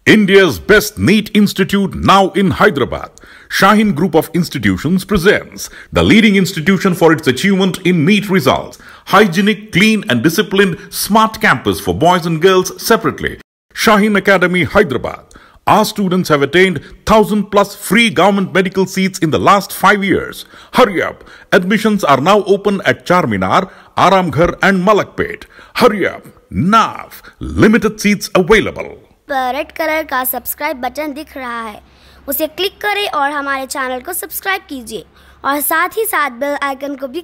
India's best NEET institute now in Hyderabad. Shaheen Group of Institutions presents the leading institution for its achievement in NEET results. Hygienic, clean and disciplined smart campus for boys and girls separately. Shaheen Academy, Hyderabad. Our students have attained 1,000 plus free government medical seats in the last 5 years. Hurry up. Admissions are now open at Charminar, Aramghar and Malakpet. Hurry up. Now. Limited seats available. Red colour का subscribe button दिख रहा है, उसे click करें और हमारे channel को subscribe कीजिए और साथ ही साथ बेल आइकन को भी